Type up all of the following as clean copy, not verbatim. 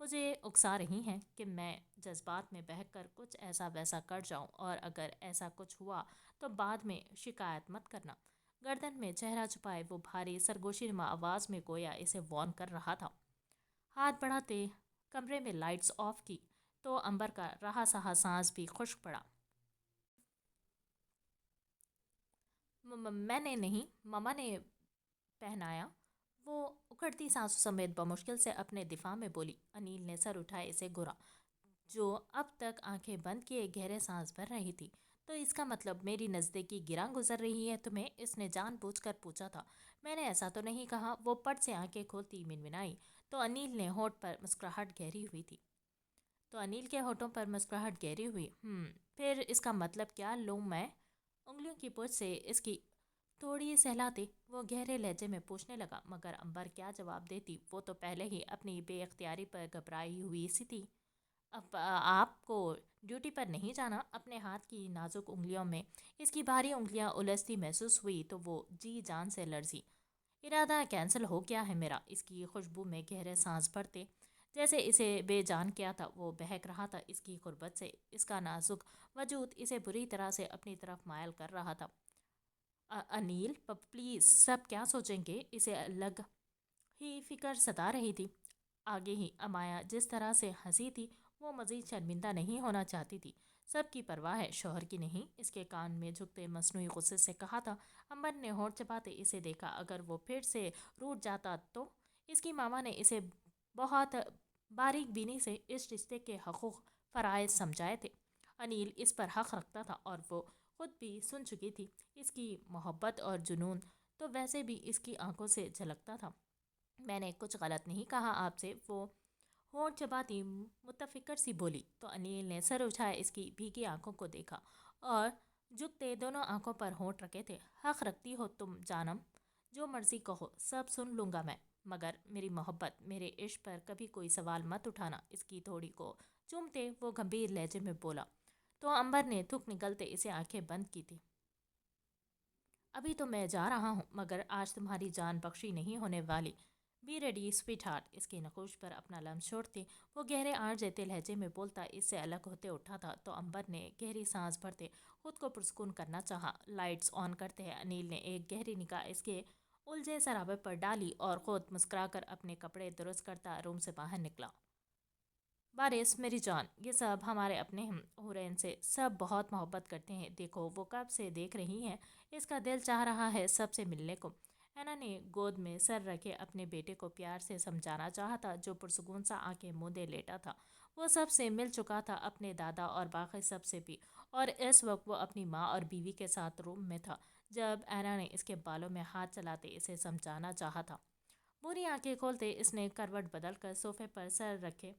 مجھے اکسا رہی ہیں کہ میں جذبات میں بہہ کر کچھ ایسا ویسا کر جاؤں، اور اگر ایسا کچھ ہوا تو بعد میں شکایت مت کرنا۔ گردن میں چہرہ چھپائے وہ بھاری سرگوشی نما آواز میں گویا اسے وارن کر رہا تھا۔ ہاتھ بڑھاتے کمرے میں لائٹس آف کی تو امبر کا رہا سہا سانس بھی خشک پڑا۔ میں نے نہیں، ماما نے پہنایا، وہ اکھڑتی سانسوں سمیت بمشکل سے اپنے دفاع میں بولی۔ انیل نے سر اٹھائے اسے گھورا، جو اب تک آنکھیں بند کیے گہرے سانس بھر رہی تھی۔ تو اس کا مطلب میری نزدیکی گراں گزر رہی ہے تمہیں؟ اس نے جان بوجھ کر پوچھا تھا۔ میں نے ایسا تو نہیں کہا، وہ پٹ سے آنکھیں کھولتی منمنائی۔ تو انیل نے ہونٹ پر مسکراہٹ گہری ہوئی تھی۔ تو انیل کے ہونٹوں پر مسکراہٹ گہری ہوئی۔ پھر اس کا مطلب کیا لوں میں؟ انگلیوں کی پوچھ سے اس کی تھوڑی سہلاتے وہ گہرے لہجے میں پوچھنے لگا، مگر امبر کیا جواب دیتی؟ وہ تو پہلے ہی اپنی بے اختیاری پر گھبرائی ہوئی سی تھی۔ اب آپ کو ڈیوٹی پر نہیں جانا؟ اپنے ہاتھ کی نازک انگلیوں میں اس کی بھاری انگلیاں الجھتی محسوس ہوئی تو وہ جی جان سے لرزی۔ ارادہ کینسل ہو گیا ہے میرا۔ اس کی خوشبو میں گہرے سانس بھرتے جیسے اسے بے جان کیا تھا وہ بہک رہا تھا اس کی قربت سے۔ اس کا نازک وجود اسے بری طرح سے اپنی طرف مائل کر رہا تھا۔ انیل پلیز، سب کیا سوچیں گے؟ اسے الگ ہی فکر ستا رہی تھی۔ آگے ہی امایا جس طرح سے ہنسی تھی وہ مزید شرمندہ نہیں ہونا چاہتی تھی۔ سب کی پرواہ ہے، شوہر کی نہیں، اس کے کان میں جھکتے مصنوعی غصے سے کہا تھا۔ امبر نے ہونٹ چباتے اسے دیکھا۔ اگر وہ پھر سے روٹھ جاتا تو؟ اس کی ماما نے اسے بہت باریک بینی سے اس رشتے کے حقوق فرائض سمجھائے تھے۔ انیل اس پر حق رکھتا تھا اور وہ خود بھی سن چکی تھی۔ اس کی محبت اور جنون تو ویسے بھی اس کی آنکھوں سے جھلکتا تھا۔ میں نے کچھ غلط نہیں کہا آپ سے، وہ ہونٹ چباتی متفکر سی بولی۔ تو انیل نے سر اٹھائے اس کی بھیگی آنکھوں کو دیکھا اور جھکتے دونوں آنکھوں پر ہونٹ رکھے تھے۔ حق رکھتی ہو تم جانم، جو مرضی کہو، سب سن لوں گا میں، مگر میری محبت، میرے عشق پر کبھی کوئی سوال مت اٹھانا۔ اس کی تھوڑی کو چومتے وہ گمبھیر لہجے میں بولا۔ تو امبر نے تھوک نکلتے اسے آنکھیں بند کی تھی۔ ابھی تو میں جا رہا ہوں، مگر آج تمہاری جان بخشی نہیں ہونے والی۔ Be ready sweetheart. اس کے نقوش پر اپنا لمس چھوڑتے وہ گہرے آڑ دیتے لہجے میں بولتا اس سے الگ ہوتے اٹھا تھا۔ تو امبر نے گہری سانس بھرتے خود کو پرسکون کرنا چاہا۔ لائٹس آن کرتے ہیں انیل نے ایک گہری نگاہ اس کے الجھے سرابے پر ڈالی اور خود مسکرا کر اپنے کپڑے درست کرتا روم سے باہر نکلا۔ بارش میری جان، یہ سب ہمارے اپنے ہیں، حورین سے سب بہت محبت کرتے ہیں، دیکھو وہ کب سے دیکھ رہی ہیں، اس کا دل چاہ رہا ہے سب سے ملنے کو۔ اینا نے گود میں سر رکھے اپنے بیٹے کو پیار سے سمجھانا چاہا تھا جو پرسکون سا آنکھیں موندے لیٹا تھا۔ وہ سب سے مل چکا تھا، اپنے دادا اور باقی سب سے بھی، اور اس وقت وہ اپنی ماں اور بیوی کے ساتھ روم میں تھا جب اینا نے اس کے بالوں میں ہاتھ چلاتے اسے سمجھانا چاہا تھا۔ بری آنکھیں کھولتے اس نے کروٹ بدل کر صوفے پر سر رکھے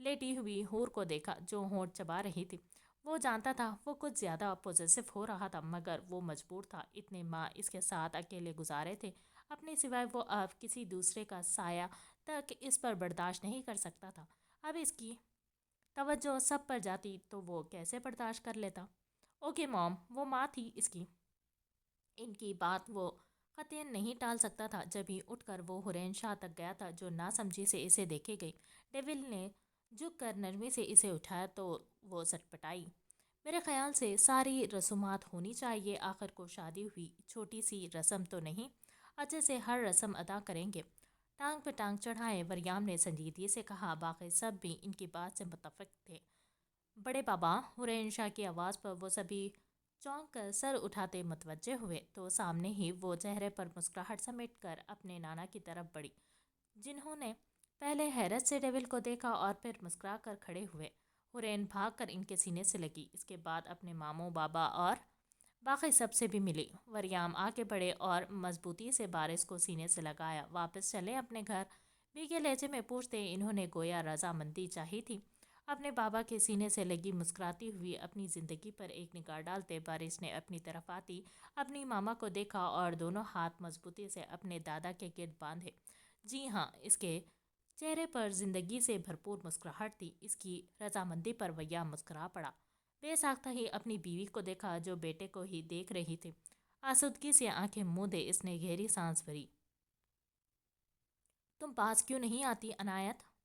لیٹی ہوئی حور کو دیکھا جو ہونٹ چبا رہی تھی۔ وہ جانتا تھا وہ کچھ زیادہ پوزیسو ہو رہا تھا، مگر وہ مجبور تھا۔ اتنے ماہ اس کے ساتھ اکیلے گزارے تھے، اپنے سوائے وہ اب کسی دوسرے کا سایہ تک اس پر برداشت نہیں کر سکتا تھا۔ اب اس کی توجہ سب پر جاتی تو وہ کیسے برداشت کر لیتا؟ اوکے موم، وہ ماں تھی اس کی، ان کی بات وہ قطعاً نہیں ٹال سکتا تھا۔ جبھی اٹھ کر وہ حرین شاہ تک گیا تھا جو ناسمجھی سے اسے دیکھے گئی۔ ڈیول نے جھک کر نرمی سے اسے اٹھایا تو وہ سٹپٹائی۔ میرے خیال سے ساری رسومات ہونی چاہیے، آخر کو شادی ہوئی، چھوٹی سی رسم تو نہیں، اچھے سے ہر رسم ادا کریں گے۔ ٹانگ پہ ٹانگ چڑھائے وریام نے سنجیدگی سے کہا۔ باقی سب بھی ان کی بات سے متفق تھے۔ بڑے بابا، حرین شاہ کی آواز پر وہ سبھی چونک کر سر اٹھاتے متوجہ ہوئے تو سامنے ہی وہ چہرے پر مسکراہٹ سمیٹ کر اپنے نانا کی طرف بڑھی، جنہوں نے پہلے حیرت سے ڈیول کو دیکھا اور پھر مسکرا کر کھڑے ہوئے۔ حرین بھاگ کر ان کے سینے سے لگی، اس کے بعد اپنے ماموں، بابا اور باقی سب سے بھی ملی۔ وریام آگے بڑھے اور مضبوطی سے بارش کو سینے سے لگایا۔ واپس چلیں اپنے گھر؟ بھیگے لہجے میں پوچھتے انہوں نے گویا رضامندی چاہی تھی۔ اپنے بابا کے سینے سے لگی مسکراتی ہوئی اپنی زندگی پر ایک نگاہ ڈالتے بارش نے اپنی طرف آتی اپنی ماما کو دیکھا اور دونوں ہاتھ مضبوطی سے اپنے دادا کے گرد باندھے۔ جی ہاں، اس کے چہرے پر زندگی سے بھرپور مسکراہٹ تھی۔ اس کی رضامندی پر وریام مسکرا پڑا۔ بے ساختہ ہی اپنی بیوی کو دیکھا جو بیٹے کو ہی دیکھ رہی تھی۔ آسودگی سے آنکھیں موندے اس نے گہری سانس بھری۔ تم پاس کیوں نہیں آتی عنایت؟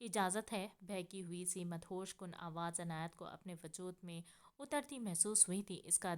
اجازت ہے؟ بہکی ہوئی سی مدہوش کن آواز عنایت کو اپنے وجود میں اترتی محسوس ہوئی تھی۔ اس کا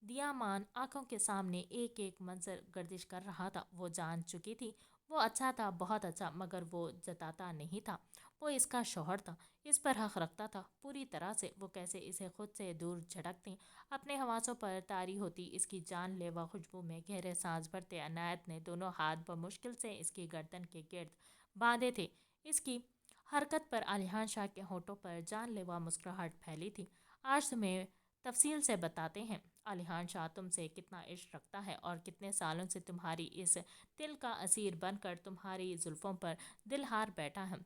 دیامان آنکھوں کے سامنے ایک ایک منظر گردش کر رہا تھا۔ وہ جان چکی تھی وہ اچھا تھا، بہت اچھا، مگر وہ جتاتا نہیں تھا۔ وہ اس کا شوہر تھا، اس پر حق رکھتا تھا پوری طرح سے۔ وہ کیسے اسے خود سے دور جھٹکتی، اپنے حواسوں پر طاری ہوتی، اس کی جان لیوا خوشبو میں گہرے سانس بھرتے عنایت نے دونوں ہاتھ بمشکل سے اس کی گردن کے گرد باندھے تھے۔ اس کی حرکت پر علیحان شاہ کے ہونٹوں پر جان لیوا مسکراہٹ پھیلی تھی۔ آج تمہیں تفصیل سے بتاتے ہیں علیحان شاہ تم سے کتنا عشق رکھتا ہے اور کتنے سالوں سے تمہاری اس دل کا اسیر بن کر تمہاری زلفوں پر دل ہار بیٹھا ہے۔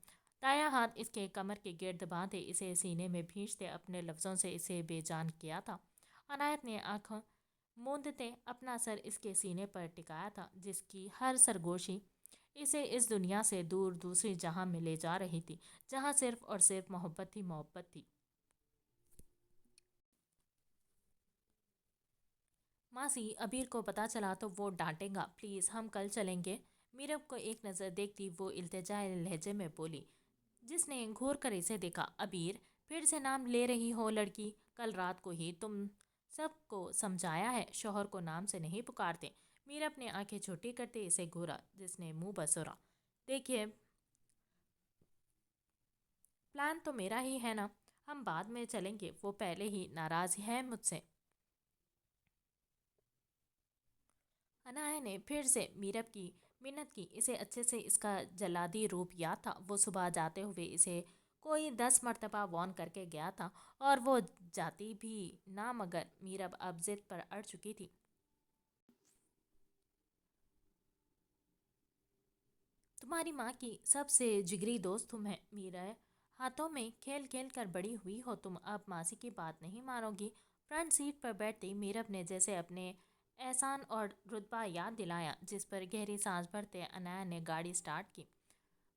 دایاں ہاتھ اس کے کمر کے گرد باندھے اسے سینے میں بھینچتے اپنے لفظوں سے اسے بے جان کیا تھا۔ عنایت نے آنکھیں موندتے اپنا سر اس کے سینے پر ٹکایا تھا، جس کی ہر سرگوشی اسے اس دنیا سے دور دوسری جہاں میں لے جا رہی تھی، جہاں صرف اور صرف محبت ہی محبت تھی۔ ماسی، عبیر کو پتہ چلا تو وہ ڈانٹے گا، پلیز ہم کل چلیں گے۔ میرب کو ایک نظر دیکھتی وہ التجائی لہجے میں بولی، جس نے گھور کر اسے دیکھا۔ عبیر، پھر سے نام لے رہی ہو لڑکی؟ کل رات کو ہی تم سب کو سمجھایا ہے شوہر کو نام سے نہیں پکارتے۔ میرب نے آنکھیں چھوٹی کرتے اسے گھورا، جس نے منہ بسورا۔ دیکھیے، پلان تو میرا ہی ہے نا، ہم بعد میں چلیں گے، وہ پہلے ہی ناراض ہے مجھ سے۔ عنایت نے پھر سے میرب کی منت کی، اسے اچھے سے اس کا جلادی روپ یاد تھا۔ وہ صبح جاتے ہوئے اسے کوئی 10 مرتبہ وارن کر کے گیا تھا، اور وہ جاتی بھی نہ، مگر میرب اب ضد پر اڑ چکی تھی۔ تمہاری ماں کی سب سے جگری دوست تم ہیں، میرے ہاتھوں میں کھیل کھیل کر بڑی ہوئی ہو تم، اب ماسی کی بات نہیں مانو گی؟ فرنٹ سیٹ پر بیٹھتی میرب نے جیسے اپنے احسان اور رتبہ یاد دلایا، جس پر گہری سانس بھرتے عنایت نے گاڑی سٹارٹ کی۔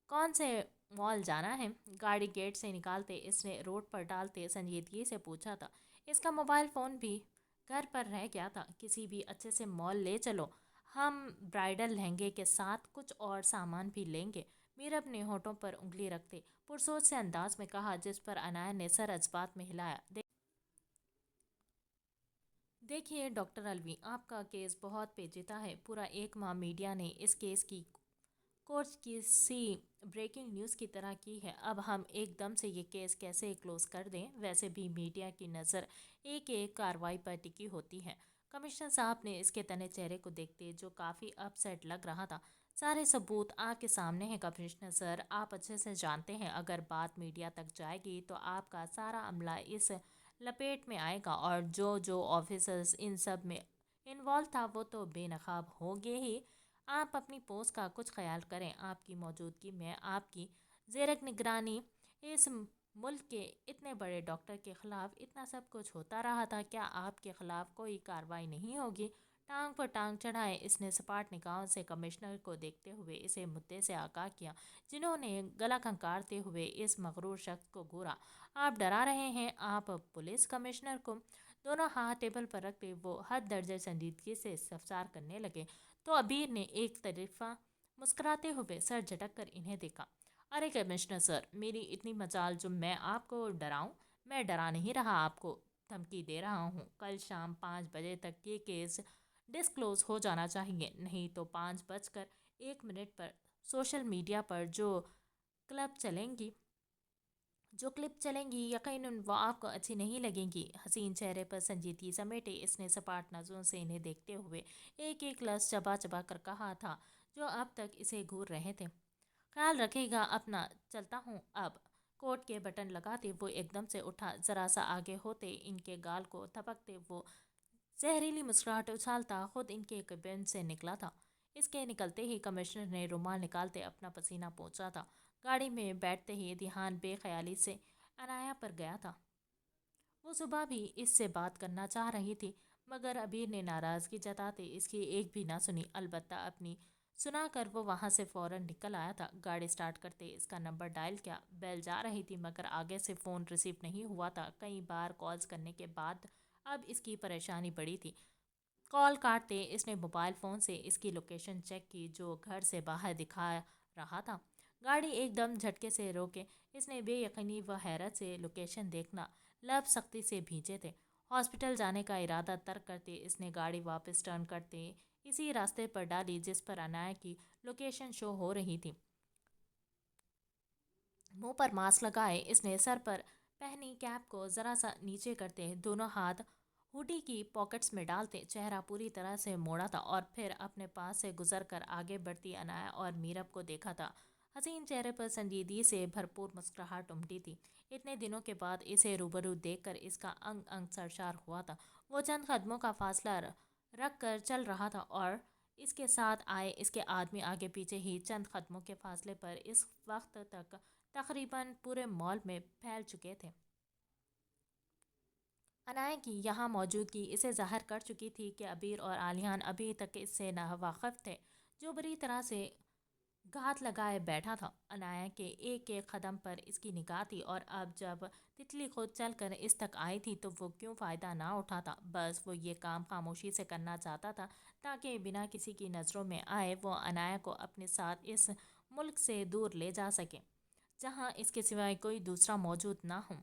کون سے مال جانا ہے؟ گاڑی گیٹ سے نکالتے اس نے روڈ پر ڈالتے سنجیدگی سے پوچھا تھا۔ اس کا موبائل فون بھی گھر پر رہ گیا تھا۔ کسی بھی اچھے سے مال لے چلو، ہم برائڈل لہنگے کے ساتھ کچھ اور سامان بھی لیں گے۔ میرب نے ہونٹوں پر انگلی رکھتے پرسوچ سے انداز میں کہا، جس پر عنایت نے سر اثبات میں ہلایا۔ دیکھیے ڈاکٹر الوی، آپ کا کیس بہت پیچیدہ ہے۔ پورا ایک ماہ میڈیا نے اس کیس کی کورس کسی بریکنگ نیوز کی طرح کی ہے، اب ہم ایک دم سے یہ کیس کیسے کلوز کر دیں؟ ویسے بھی میڈیا کی نظر ایک ایک کارروائی پر ٹکی ہوتی ہے۔ کمشنر صاحب نے اس کے تنے چہرے کو دیکھتے، جو کافی اپ سیٹ لگ رہا تھا، سارے ثبوت آپ کے سامنے ہیں کمشنر سر، آپ اچھے سے جانتے ہیں اگر بات میڈیا تک جائے گی تو آپ کا سارا عملہ اس لپیٹ میں آئے گا، اور جو آفیسرز ان سب میں انوالو تھا وہ تو بے نقاب ہوگے ہی۔ آپ اپنی پوسٹ کا کچھ خیال کریں، آپ کی موجودگی میں آپ کی زیر نگرانی اس ملک کے اتنے بڑے ڈاکٹر کے خلاف اتنا سب کچھ ہوتا رہا تھا، کیا آپ کے خلاف کوئی کارروائی نہیں ہوگی؟ ٹانگ پر ٹانگ چڑھائے اس نے سپاٹ نگاہوں سے کمشنر کو دیکھتے ہوئے اسے مدعے سے آگاہ کیا، جنہوں نے گلا کھنکارتے ہوئے اس مغرور شخص کو گھورا۔ آپ ڈرا رہے ہیں آپ پولیس کمشنر کو؟ دونوں ہاتھ ٹیبل پر رکھتے وہ حد درجے سنجیدگی سے استفسار کرنے لگے، تو عبیر نے ایک طرفہ مسکراتے ہوئے سر جھٹک کر انہیں دیکھا۔ ارے کمشنر سر، میری اتنی مجال جو میں آپ کو ڈراؤں؟ میں ڈرا نہیں رہا، آپ کو دھمکی دے رہا ہوں۔ کل شام 5 بجے تک یہ کیس ڈسکلوز ہو جانا چاہیے، نہیں تو 5:01 پر سوشل میڈیا پر جو کلپ چلیں گی یقیناً وہ آپ کو اچھی نہیں لگیں گی۔ حسین چہرے پر سنجیدگی سمیٹے اس نے سپاٹ نظروں سے انہیں دیکھتے ہوئے ایک ایک لفظ چبا چبا کر کہا تھا جو اب تک اسے گھور رہے تھے۔ خیال رکھے گا اپنا، چلتا ہوں اب۔ کوٹ کے بٹن لگاتے وہ ایک دم سے اٹھا، ذرا سا آگے ہوتے ان کے گال کو تھپکتے وہ زہریلی مسکراہٹ اچھالتا خود ان کے کیبن سے نکلا تھا۔ اس کے نکلتے ہی کمشنر نے رومال نکالتے اپنا پسینہ پوچھا تھا۔ گاڑی میں بیٹھتے ہی دھیان بے خیالی سے عنایت پر گیا تھا۔ وہ صبح بھی اس سے بات کرنا چاہ رہی تھی، مگر عبیر نے ناراضگی جتاتے اس کی ایک بھی نہ سنی، البتہ اپنی سنا کر وہ وہاں سے فوراً نکل آیا تھا۔ گاڑی سٹارٹ کرتے اس کا نمبر ڈائل کیا، بیل جا رہی تھی مگر آگے سے فون ریسیو نہیں ہوا تھا۔ کئی بار کالز کرنے کے بعد اب اس کی پریشانی بڑھی تھی۔ کال کاٹتے اس نے موبائل فون سے اس کی لوکیشن چیک کی، جو گھر سے باہر دکھا رہا تھا۔ گاڑی ایک دم جھٹکے سے روکے اس نے بے یقینی و حیرت سے لوکیشن دیکھنا لب سختی سے بھیجے تھے۔ ہاسپٹل جانے کا ارادہ ترک کرتے اس نے گاڑی واپس ٹرن کرتے اسی راستے پر ڈالی جس پر انایا کی لوکیشن شو ہو رہی تھی۔ منہ پر ماسک لگائے اس نے سر پر پہنی کیپ کو ذرا سا نیچے کرتے دونوں ہاتھ ہوڈی کی پاکٹس میں ڈالتے چہرہ پوری طرح سے موڑا تھا اور پھر اپنے پاس سے گزر کر آگے بڑھتی انایا اور میرب کو دیکھا تھا۔ حسین چہرے پر سنجیدگی سے بھرپور مسکراہٹ امٹی تھی۔ اتنے دنوں کے بعد اسے روبرو دیکھ کر اس کا انگ انگ سرشار ہوا تھا۔ وہ چند قدموں کا فاصلہ رکھ کر چل رہا تھا اور اس کے ساتھ آئے اس کے آدمی آگے پیچھے ہی چند قدموں کے فاصلے پر اس وقت تک تقریباً پورے مال میں پھیل چکے تھے۔ انایا کی یہاں موجودگی اسے ظاہر کر چکی تھی کہ عبیر اور عالیان ابھی تک اس سے ناواقف تھے، جو بری طرح سے گھات لگائے بیٹھا تھا۔ انایا کے ایک ایک قدم پر اس کی نگاہ تھی اور اب جب تتلی خود چل کر اس تک آئی تھی تو وہ کیوں فائدہ نہ اٹھاتا؟ بس وہ یہ کام خاموشی سے کرنا چاہتا تھا تاکہ بنا کسی کی نظروں میں آئے وہ انایا کو اپنے ساتھ اس ملک سے دور لے جا سکے جہاں اس کے سوائے کوئی دوسرا موجود نہ ہو۔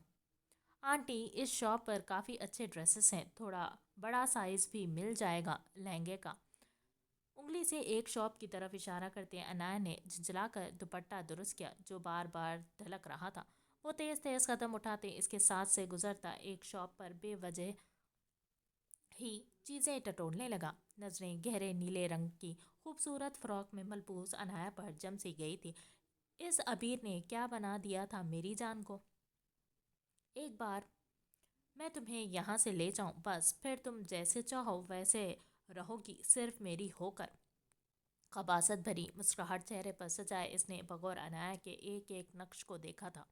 آنٹی، اس شاپ پر کافی اچھے ڈریسز ہیں، تھوڑا بڑا سائز بھی مل جائے گا لہنگے کا؟ انگلی سے ایک شاپ کی طرف اشارہ کرتے انایا نے جھنجھلا کر دوپٹہ درست کیا جو بار بار ڈھلک رہا تھا۔ وہ تیز تیز قدم اٹھاتے اس کے ساتھ سے گزرتا ایک شاپ پر بے وجہ ہی چیزیں ٹٹولنے لگا۔ نظریں گہرے نیلے رنگ کی خوبصورت فراک میں ملبوس انایا پر جم سی گئی تھی۔ اس عبیر نے کیا بنا دیا تھا میری جان کو؟ ایک بار میں تمہیں یہاں سے لے جاؤں بس پھر تم جیسے چاہو ویسے رہو گی، صرف میری ہو کر۔ قباست بھری مسکراہٹ چہرے پر سجائے اس نے بغور انایا کے ایک ایک نقش کو دیکھا تھا۔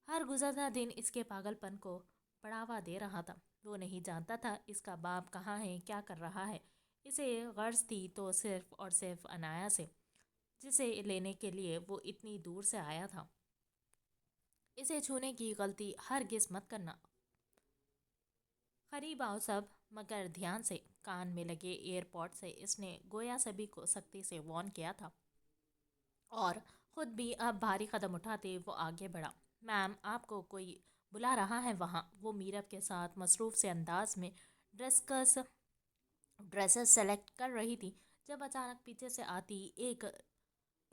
ہر گزرتا دن اس کے پاگل پن کو بڑھاوا دے رہا تھا۔ وہ نہیں جانتا تھا اس کا باپ کہاں ہے، کیا کر رہا ہے۔ اسے غرض تھی تو صرف اور صرف انایا سے، جسے لینے کے لیے وہ اتنی دور سے آیا تھا۔ اسے چھونے کی غلطی ہرگز مت کرنا۔ قریب آؤ سب، مگر دھیان سے۔ کان میں لگے ایئر پوڈ سے اس نے گویا سبھی کو سختی سے وارن کیا تھا اور خود بھی اب بھاری قدم اٹھاتے وہ آگے بڑھا۔ میم، آپ کو کوئی بلا رہا ہے وہاں۔ وہ میرب کے ساتھ مصروف سے انداز میں ڈریسز سلیکٹ کر رہی تھی جب اچانک پیچھے سے آتی ایک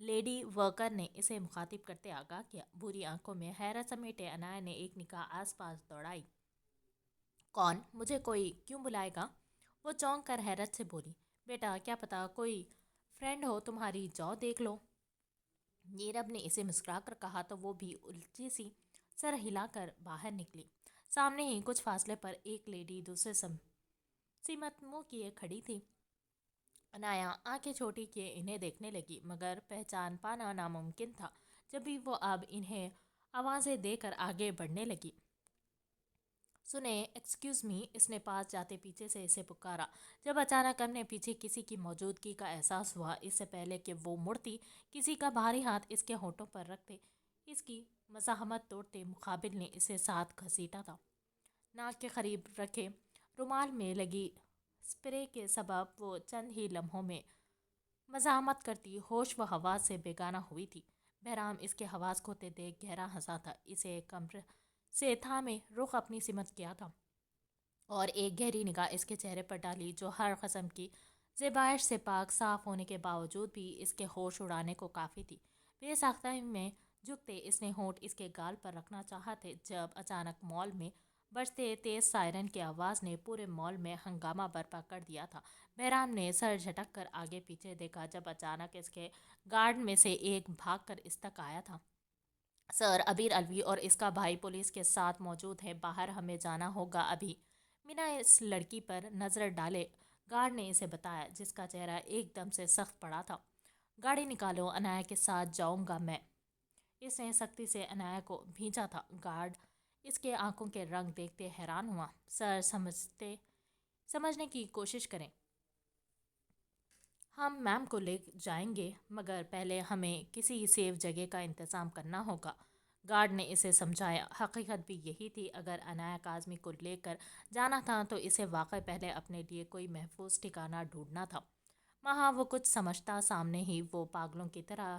لیڈی ورکر نے اسے مخاطب کرتے آگاہ کیا۔ بری آنکھوں میں حیرت سمیٹے انایا نے ایک نگاہ آس پاس دوڑائی۔ کون؟ مجھے کوئی کیوں بلائے گا؟ وہ چونک کر حیرت سے بولی۔ بیٹا، کیا پتا کوئی فرینڈ ہو تمہاری، جاؤ دیکھ لو۔ نیرب نے اسے مسکرا کر کہا تو وہ بھی الجھی سی سر ہلا کر باہر نکلی۔ سامنے ہی کچھ فاصلے پر ایک لیڈی دوسرے سمت منہ کیے کھڑی تھی۔ انایا آنکھیں چھوٹی کیے انہیں دیکھنے لگی مگر پہچان پانا ناممکن تھا جب بھی وہ اب انہیں آوازیں دے کر آگے بڑھنے لگی۔ سنیں، ایکسکیوز می، اس نے پاس جاتے پیچھے سے اسے پکارا جب اچانک اپنے پیچھے کسی کی موجودگی کا احساس ہوا۔ اس سے پہلے کہ وہ مڑتی کسی کا بھاری ہاتھ اس کے ہونٹوں پر رکھتے اس کی مزاحمت توڑتے مقابل نے اسے ساتھ گھسیٹا تھا۔ ناک کے قریب رکھے رومال میں لگی سپرے کے سبب وہ چند ہی لمحوں میں مزاحمت کرتی ہوش و حواس سے بیگانہ ہوئی تھی۔ بہرام اس کے حواس کھوتے دیکھ گہرا ہنسا تھا۔ اسے کمر سے تھامے رخ اپنی سمت کیا تھا اور ایک گہری نگاہ اس کے چہرے پر ڈالی جو ہر قسم کی زیبائش سے پاک صاف ہونے کے باوجود بھی اس کے ہوش اڑانے کو کافی تھی۔ بے ساختگی میں جھکتے اس نے ہونٹ اس کے گال پر رکھنا چاہا تھے جب اچانک مال میں بجتے تیز سائرن کی آواز نے پورے مال میں ہنگامہ برپا کر دیا تھا۔ بہرام نے سر جھٹک کر آگے پیچھے دیکھا جب اچانک اس کے گارڈ میں سے ایک بھاگ کر اس تک آیا تھا۔ سر، عبیر الوی اور اس کا بھائی پولیس کے ساتھ موجود ہیں، باہر ہمیں جانا ہوگا ابھی۔ بنا اس لڑکی پر نظر ڈالے گارڈ نے اسے بتایا جس کا چہرہ ایک دم سے سخت پڑا تھا۔ گاڑی نکالو، انایا کے ساتھ جاؤں گا میں۔ اس نے سختی سے انایا کو بھیجا تھا۔ گارڈ اس کے آنکھوں کے رنگ دیکھتے حیران ہوا۔ سر، سمجھنے کی کوشش کریں۔ ہم میم کو لے جائیں گے مگر پہلے ہمیں کسی سیف جگہ کا انتظام کرنا ہوگا، گارڈ نے اسے سمجھایا۔ حقیقت بھی یہی تھی، اگر انایا کاظمی کو لے کر جانا تھا تو اسے واقعی پہلے اپنے لیے کوئی محفوظ ٹھکانہ ڈھونڈنا تھا۔ وہاں وہ کچھ سمجھتا، سامنے ہی وہ پاگلوں کی طرح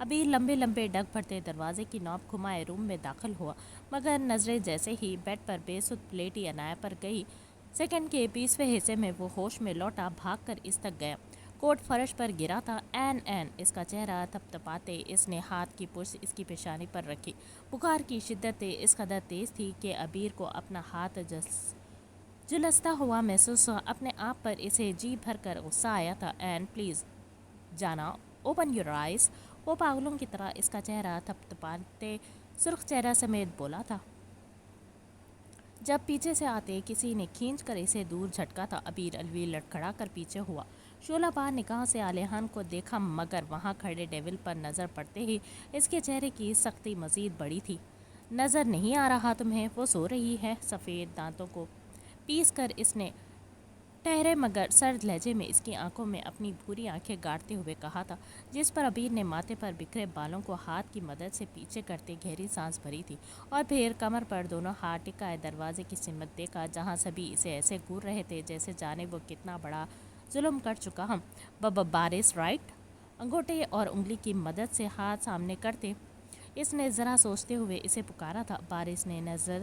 ابیر لمبے لمبے ڈگ بھرتے دروازے کی نوب گھمائے روم میں داخل ہوا، مگر نظریں جیسے ہی بیڈ پر بے سود پلیٹی عنایہ پر گئی، سیکنڈ کے 20ویں حصے میں وہ ہوش میں لوٹا، بھاگ کر اس تک گیا۔ کوٹ فرش پر گرا تھا۔ این اس کا چہرہ تپتپاتے اس نے ہاتھ کی پرس اس کی پیشانی پر رکھی۔ بخار کی شدت اس قدر تیز تھی کہ ابیر کو اپنا ہاتھ جلستا ہوا محسوس ہوا۔ اپنے آپ پر اسے جی بھر کر غصہ آیا تھا۔ این پلیز جانا، اوپن یور آئیز، وہ پاگلوں کی طرح اس کا چہرہ تپتپاتے سرخ چہرہ سمیت بولا تھا۔ جب پیچھے سے آتے کسی نے کھینچ کر اسے دور جھٹکا تھا۔ ابیر الوی لڑکھڑا کر پیچھے ہوا، شعلہ بار نگاہ سے علیحان کو دیکھا، مگر وہاں کھڑے ڈیول پر نظر پڑتے ہی اس کے چہرے کی سختی مزید بڑھی تھی۔ نظر نہیں آ رہا تمہیں وہ سو رہی ہے؟ سفید دانتوں کو پیس کر اس نے ٹھہرے مگر سرد لہجے میں اس کی آنکھوں میں اپنی بھوری آنکھیں گاڑتے ہوئے کہا تھا، جس پر ابیر نے ماتھے پر بکھرے بالوں کو ہاتھ کی مدد سے پیچھے کرتے گہری سانس بھری تھی، اور پھر کمر پر دونوں ہاتھ ٹکائے دروازے کی سمت دیکھا، جہاں سبھی اسے ایسے گھور رہے تھے جیسے جانے وہ کتنا بڑا ظلم کر چکا ہم۔ بارش رائٹ؟ انگوٹھے اور انگلی کی مدد سے ہاتھ سامنے کرتے اس نے ذرا سوچتے ہوئے اسے پکارا تھا۔ بارش نے نظر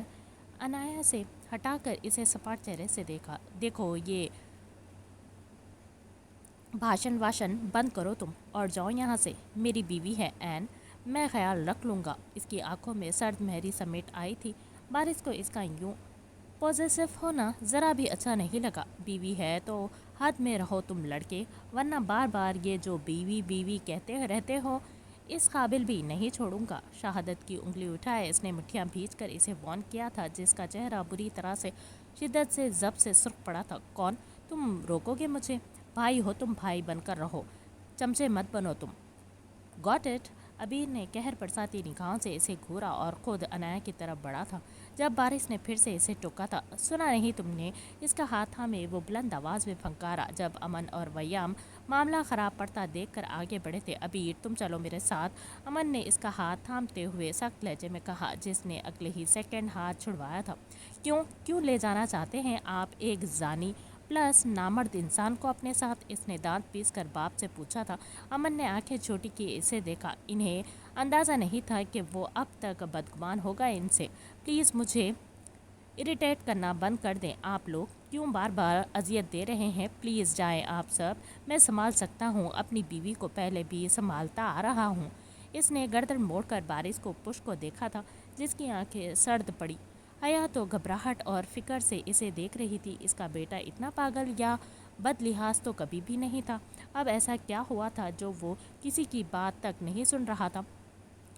عنایہ سے ہٹا کر اسے سپاٹ چہرے سے دیکھا۔ دیکھو یہ بھاشن واشن بند کرو تم، اور جاؤ یہاں سے، میری بیوی ہے این، میں خیال رکھ لوں گا۔ اس کی آنکھوں میں سرد مہری سمیٹ آئی تھی۔ بارش کو اس کا یوں پوزیسو ہونا ذرا بھی اچھا نہیں لگا۔ بیوی ہے تو حد میں رہو تم لڑکے، ورنہ بار بار یہ جو بیوی بیوی کہتے رہتے ہو اس قابل بھی نہیں چھوڑوں گا۔ شہادت کی انگلی اٹھائے اس نے مٹھیاں بھیج کر اسے وارن کیا تھا، جس کا چہرہ بری طرح سے شدت سے ضبط سے سرخ پڑا تھا۔ کون؟ تم روکو گے مجھے؟ بھائی ہو تم، بھائی بن کر رہو، چمچے مت بنو تم۔ Got it? ابیر نے قہر برساتی نگاہوں سے اسے گھورا اور خود عنایہ کی طرف بڑھا تھا، جب بارش نے پھر سے اسے ٹوکا تھا۔ سنا نہیں تم نے؟ اس کا ہاتھ تھامے وہ بلند آواز میں پھنکارا، جب امن اور ویام معاملہ خراب پڑتا دیکھ کر آگے بڑھے تھے۔ ابیر تم چلو میرے ساتھ، امن نے اس کا ہاتھ تھامتے ہوئے سخت لہجے میں کہا، جس نے اگلے ہی سیکنڈ ہاتھ چھڑوایا تھا۔ کیوں لے جانا چاہتے ہیں آپ ایک زانی پلس نامرد انسان کو اپنے ساتھ؟ اس نے دانت پیس کر باپ سے پوچھا تھا۔ امن نے آنکھیں چھوٹی کی اسے دیکھا۔ انہیں اندازہ نہیں تھا کہ وہ اب تک بدگمان ہوگا ان سے۔ پلیز مجھے اریٹیٹ کرنا بند کر دیں آپ لوگ، کیوں بار بار اذیت دے رہے ہیں؟ پلیز جائیں آپ سب، میں سنبھال سکتا ہوں، اپنی بیوی کو پہلے بھی سنبھالتا آ رہا ہوں۔ اس نے گردن موڑ کر بارش کو پش کو دیکھا تھا، جس کی آنکھیں سرد پڑی۔ حیا تو گھبراہٹ اور فکر سے اسے دیکھ رہی تھی۔ اس کا بیٹا اتنا پاگل یا بد لحاظ تو کبھی بھی نہیں تھا۔ اب ایسا کیا ہوا تھا جو وہ کسی کی بات تک نہیں سن رہا تھا؟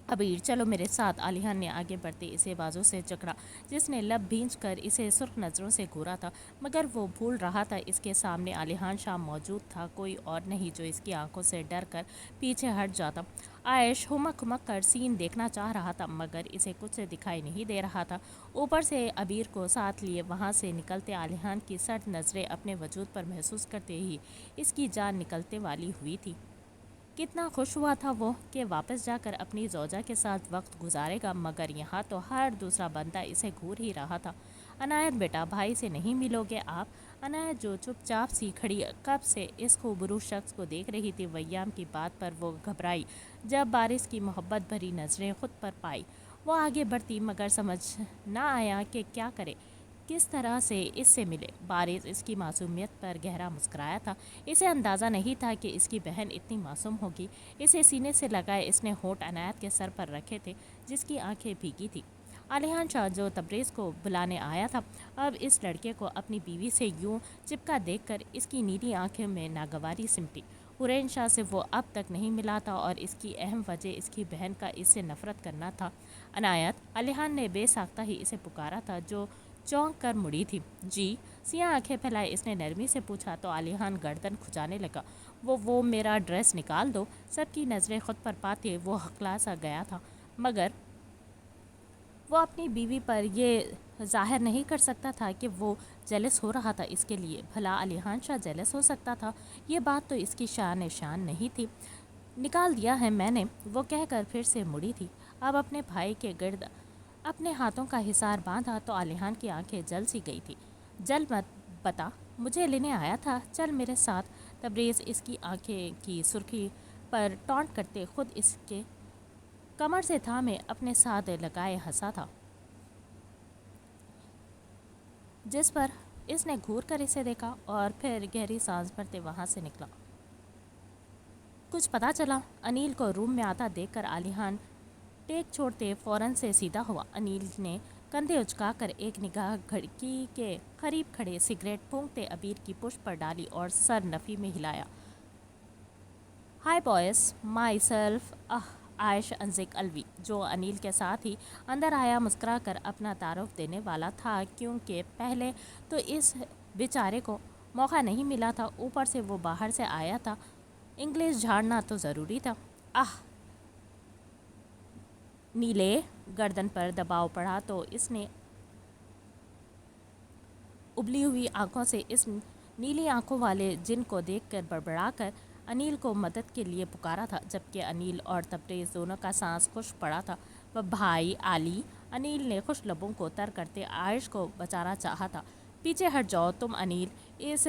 ابیر چلو میرے ساتھ، علیحان نے آگے بڑھتے اسے بازو سے جکڑا، جس نے لب بھینچ کر اسے سرخ نظروں سے گھورا تھا، مگر وہ بھول رہا تھا اس کے سامنے علیحان شاہ موجود تھا، کوئی اور نہیں جو اس کی آنکھوں سے ڈر کر پیچھے ہٹ جاتا۔ عائش ہمک ہمک کر سین دیکھنا چاہ رہا تھا، مگر اسے کچھ سے دکھائی نہیں دے رہا تھا۔ اوپر سے ابیر کو ساتھ لیے وہاں سے نکلتے علیحان کی سرد نظریں اپنے وجود پر محسوس کرتے ہی اس کی جان نکلنے والی ہوئی تھی۔ کتنا خوش ہوا تھا وہ کہ واپس جا کر اپنی زوجہ کے ساتھ وقت گزارے گا، مگر یہاں تو ہر دوسرا بندہ اسے گھور ہی رہا تھا۔ عنایت بیٹا، بھائی سے نہیں ملو گے آپ؟ عنایت جو چپ چاپ سی کھڑی کب سے اس خوبرو شخص کو دیکھ رہی تھی، ویام کی بات پر وہ گھبرائی جب بارش کی محبت بھری نظریں خود پر پائی۔ وہ آگے بڑھتی مگر سمجھ نہ آیا کہ کیا کرے، کس طرح سے اس سے ملے۔ بارش اس کی معصومیت پر گہرا مسکرایا تھا۔ اسے اندازہ نہیں تھا کہ اس کی بہن اتنی معصوم ہوگی۔ اسے سینے سے لگائے اس نے ہونٹ عنایت کے سر پر رکھے تھے، جس کی آنکھیں بھیگی تھیں۔ علیحان شاہ جو تبریز کو بلانے آیا تھا، اب اس لڑکے کو اپنی بیوی سے یوں چپکا دیکھ کر اس کی نیلی آنکھوں میں ناگواری سمٹی۔ حرین شاہ سے وہ اب تک نہیں ملا تھا، اور اس کی اہم وجہ اس کی بہن کا اس سے نفرت کرنا تھا۔ عنایت، علیحان نے بے ساختہ ہی اسے پکارا تھا، جو چونک کر مڑی تھی۔ جی؟ سیاہ آنکھیں پھیلائے اس نے نرمی سے پوچھا تو علیحان گردن کھجانے لگا۔ وہ میرا ڈریس نکال دو۔ سب کی نظریں خود پر پاتے وہ ہکلا سا گیا تھا، مگر وہ اپنی بیوی پر یہ ظاہر نہیں کر سکتا تھا کہ وہ جیلس ہو رہا تھا اس کے لیے۔ بھلا علیحان شاہ جیلس ہو سکتا تھا؟ یہ بات تو اس کی شان نہیں تھی۔ نکال دیا ہے میں نے، وہ کہہ کر پھر سے مڑی تھی۔ اب اپنے بھائی کے گرد اپنے ہاتھوں کا حصار باندھا تو علیحان کی آنکھیں جل سی گئی تھی۔ جل مت، بتا، مجھے لینے آیا تھا، چل میرے ساتھ۔ تبریز اس کی آنکھیں کی سرخی پر ٹونٹ کرتے خود اس کے کمر سے تھامے اپنے ساتھ لگائے ہنسا تھا، جس پر اس نے گھور کر اسے دیکھا اور پھر گہری سانس بھرتے وہاں سے نکلا۔ کچھ پتا چلا؟ انیل کو روم میں آتا دیکھ کر عالیحان ٹیک چھوڑتے فوراً سے سیدھا ہوا۔ انیل نے کندھے اچکا کر ایک نگاہ کھڑکی کے قریب کھڑے سگریٹ پھونکتے ابیر کی پشت پر ڈالی اور سر نفی میں ہلایا۔ Hi boys, myself Aish Anzak Alvi, جو انیل کے ساتھ ہی اندر آیا، مسکرا کر اپنا تعارف دینے والا تھا، کیونکہ پہلے تو اس بیچارے کو موقع نہیں ملا تھا، اوپر سے وہ باہر سے آیا تھا، انگلش جھاڑنا تو ضروری تھا۔ نیلے گردن پر دباؤ پڑا تو اس نے ابلی ہوئی آنکھوں سے اس نیلی آنکھوں والے جن کو دیکھ کر بڑبڑا کر انیل کو مدد کے لیے پکارا تھا، جبکہ انیل اور تبریز دونوں کا سانس خشک پڑا تھا۔ وہ بھائی علی، انیل نے خوش لبوں کو تر کرتے عائش کو بچانا چاہا تھا۔ پیچھے ہٹ جاؤ تم انیل، اس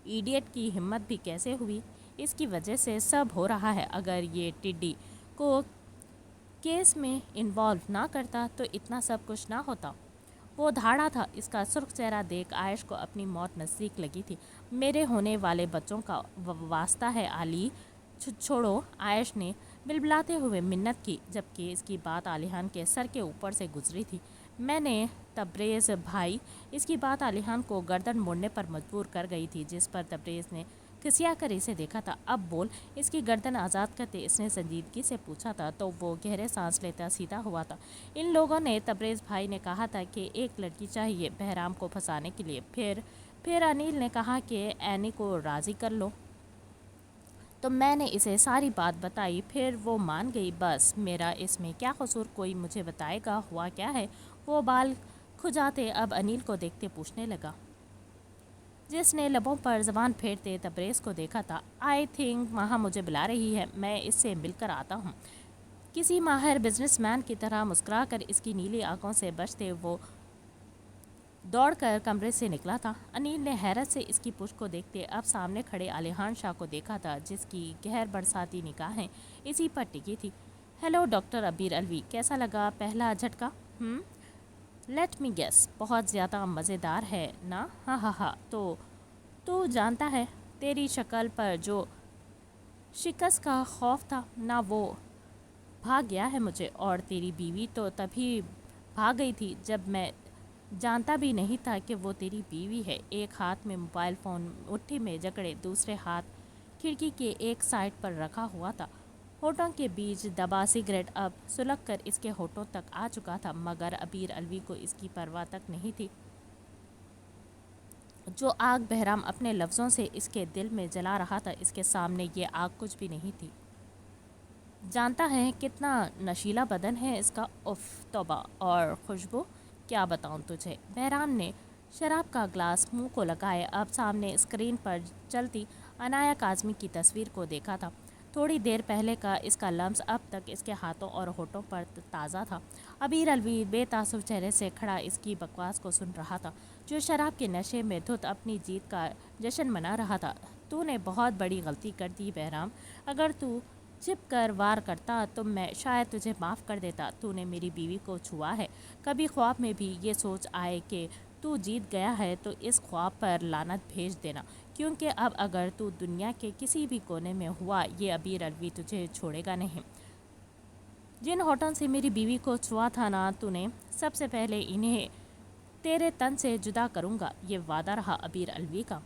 ایڈیٹ کی ہمت بھی کیسے ہوئی؟ اس کی وجہ سے سب ہو رہا ہے، اگر یہ ٹڈی کو کیس میں انوالو نہ کرتا تو اتنا سب کچھ نہ ہوتا۔ وہ دھاڑا تھا، اس کا سرخ چہرہ دیکھ عائش کو اپنی موت نزدیک لگی تھی۔ میرے ہونے والے بچوں کا واسطہ ہے علی، چھوڑو، عائش نے بلبلاتے ہوئے منت کی، جبکہ اس کی بات عالیحان کے سر کے اوپر سے گزری تھی۔ میں نے تبریز بھائی، اس کی بات عالیحان کو گردن موڑنے پر مجبور کر گئی تھی، جس پر تبریز نے کھسیا کر اسے دیکھا تھا۔ اب بول، اس کی گردن آزاد کرتے اس نے سنجیدگی سے پوچھا تھا، تو وہ گہرے سانس لیتا سیدھا ہوا تھا۔ ان لوگوں نے، تبریز بھائی نے کہا تھا کہ ایک لڑکی چاہیے بہرام کو پھنسانے کے لیے، پھر انیل نے کہا کہ اینی کو راضی کر لو، تو میں نے اسے ساری بات بتائی، پھر وہ مان گئی، بس میرا اس میں کیا قصور؟ کوئی مجھے بتائے گا ہوا کیا ہے؟ وہ بال کھجاتے اب انیل کو دیکھتے پوچھنے لگا، جس نے لبوں پر زبان پھیرتے تبریز کو دیکھا تھا۔ آئی تھنک وہاں مجھے بلا رہی ہے، میں اس سے مل کر آتا ہوں۔ کسی ماہر بزنس مین کی طرح مسکرا کر اس کی نیلی آنکھوں سے بچتے وہ دوڑ کر کمرے سے نکلا تھا۔ انیل نے حیرت سے اس کی پشت کو دیکھتے اب سامنے کھڑے عالیحان شاہ کو دیکھا تھا، جس کی گہر برساتی نگاہیں اسی پر ٹکی تھی۔ ہیلو ڈاکٹر ابیر الوی، کیسا لگا پہلا جھٹکا؟ لیٹ می گیس، بہت زیادہ مزیدار ہے نا؟ ہاں ہاں ہاں، تو جانتا ہے، تیری شکل پر جو شکست کا خوف تھا نا، وہ بھاگ گیا ہے مجھے، اور تیری بیوی تو تبھی بھاگ گئی تھی جب میں جانتا بھی نہیں تھا کہ وہ تیری بیوی ہے۔ ایک ہاتھ میں موبائل فون مٹھی میں جکڑے، دوسرے ہاتھ کھڑکی کے ایک سائڈ پر رکھا ہوا تھا، ہونٹوں کے بیچ دبا سگریٹ اب سلگ کر اس کے ہونٹوں تک آ چکا تھا، مگر ابیر الوی کو اس کی پرواہ تک نہیں تھی۔ جو آگ بہرام اپنے لفظوں سے اس کے دل میں جلا رہا تھا، اس کے سامنے یہ آگ کچھ بھی نہیں تھی۔ جانتا ہے کتنا نشیلا بدن ہے اس کا؟ اف توبہ، اور خوشبو کیا بتاؤں تجھے؟ بہرام نے شراب کا گلاس منہ کو لگائے اب سامنے اسکرین پر چلتی عنایا کاظمی کی تصویر کو دیکھا تھا۔ تھوڑی دیر پہلے کا اس کا لمس اب تک اس کے ہاتھوں اور ہونٹوں پر تازہ تھا۔ ابیر الوی بے تعصب چہرے سے کھڑا اس کی بکواس کو سن رہا تھا، جو شراب کے نشے میں دھت اپنی جیت کا جشن منا رہا تھا۔ تو نے بہت بڑی غلطی کر دی بہرام، اگر تو چھپ کر وار کرتا تو میں شاید تجھے معاف کر دیتا۔ تو نے میری بیوی کو چھوا ہے، کبھی خواب میں بھی یہ سوچ آئے کہ تو جیت گیا ہے تو اس خواب پر لعنت بھیج دینا، کیونکہ اب اگر تو دنیا کے کسی بھی کونے میں ہوا، یہ ابیر الوی تجھے چھوڑے گا نہیں۔ جن ہونٹوں سے میری بیوی کو چھوا تھا نا تو نے، سب سے پہلے انہیں تیرے تن سے جدا کروں گا، یہ وعدہ رہا ابیر الوی کا۔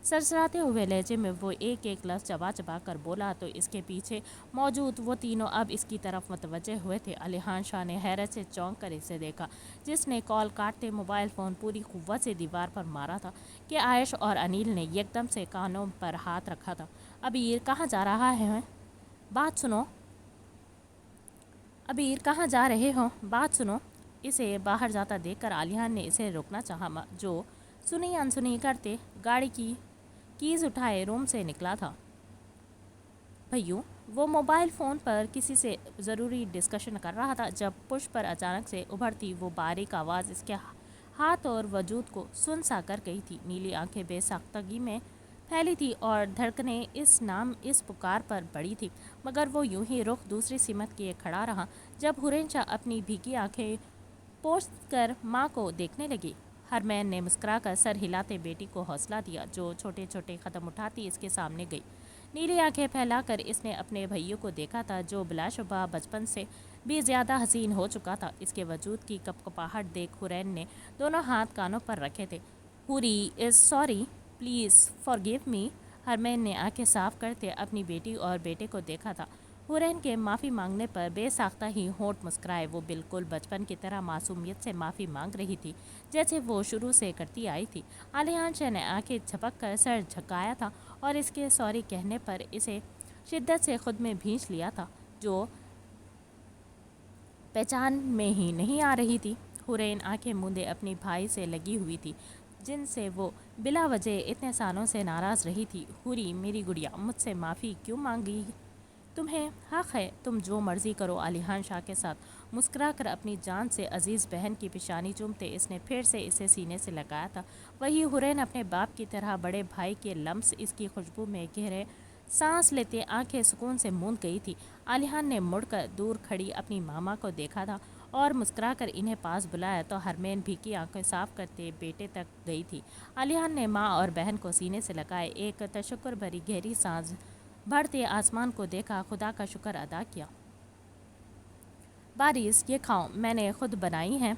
سرسراتے ہوئے لہجے میں وہ ایک ایک لفظ چبا چبا کر بولا تو اس کے پیچھے موجود وہ تینوں اب اس کی طرف متوجہ ہوئے تھے۔ عالیحان شاہ نے حیرت سے چونک کر اسے دیکھا، جس نے کال کاٹتے موبائل فون پوری قوت سے دیوار پر مارا تھا کہ عائش اور انیل نے یکدم سے کانوں پر ہاتھ رکھا تھا۔ ابیر کہاں جا رہا ہے؟ بات سنو۔ ابیر کہاں جا رہے ہو؟ بات سنو۔ اسے باہر جاتا دیکھ کر عالیحان نے اسے روکنا چاہا، جو سنی انسنی کرتے گاڑی کی کیز اٹھائے روم سے نکلا تھا۔ بھئیو، وہ موبائل فون پر کسی سے ضروری ڈسکشن کر رہا تھا جب پشت پر اچانک سے ابھرتی وہ باریک آواز اس کے ہاتھ اور وجود کو سن سا کر گئی تھی۔ نیلی آنکھیں بے ساختگی میں پھیلی تھی اور دھڑکنیں اس پکار پر بڑی تھی، مگر وہ یوں ہی رخ دوسری سمت کیے کھڑا رہا جب حورین شاہ اپنی بھیگی آنکھیں پوچھ کر ماں کو دیکھنے لگی۔ ہرمین نے مسکرا کر سر ہلاتے بیٹی کو حوصلہ دیا، جو چھوٹے چھوٹے قدم اٹھاتی اس کے سامنے گئی۔ نیلی آنکھیں پھیلا کر اس نے اپنے بھائیوں کو دیکھا تھا، جو بلا شبہ بچپن سے بھی زیادہ حسین ہو چکا تھا۔ اس کے وجود کی کپکپاہٹ دیکھ حورین نے دونوں ہاتھ کانوں پر رکھے تھے۔ Hoori is sorry, please forgive me. Harmain نے آنکھیں صاف کرتے اپنی بیٹی اور بیٹے کو دیکھا تھا۔ حورین کے معافی مانگنے پر بے ساختہ ہی ہونٹ مسکرائے۔ وہ بالکل بچپن کی طرح معصومیت سے معافی مانگ رہی تھی، جیسے وہ شروع سے کرتی آئی تھی۔ عالیحان شاہ نے آنکھیں جھپک کر سر جھکایا تھا اور اس کے سوری کہنے پر اسے شدت سے خود میں بھینچ لیا تھا، جو پہچان میں ہی نہیں آ رہی تھی۔ حورین آنکھیں موندے اپنی بھائی سے لگی ہوئی تھی، جن سے وہ بلا وجہ اتنے سالوں سے ناراض رہی تھی۔ حوری، میری گڑیا، مجھ سے معافی کیوں مانگی؟ تمہیں حق ہے، تم جو مرضی کرو۔ عالیحان شاہ کے ساتھ مسکرا کر اپنی جان سے عزیز بہن کی پیشانی چومتے اس نے پھر سے اسے سینے سے لگایا تھا۔ وہی حورین اپنے باپ کی طرح بڑے بھائی کے لمس اس کی خوشبو میں گہرے سانس لیتے آنکھیں سکون سے موند گئی تھی۔ عالیحان نے مڑ کر دور کھڑی اپنی ماما کو دیکھا تھا اور مسکرا کر انہیں پاس بلایا تو ہرمین بھیگی آنکھیں صاف کرتے بیٹے تک گئی تھی۔ عالیحان نے ماں اور بہن کو سینے سے لگائے ایک تشکر بھری گہری سانس بھرتے آسمان کو دیکھا، خدا کا شکر ادا کیا۔ بارش، یہ کھاؤ، میں نے خود بنائی ہے۔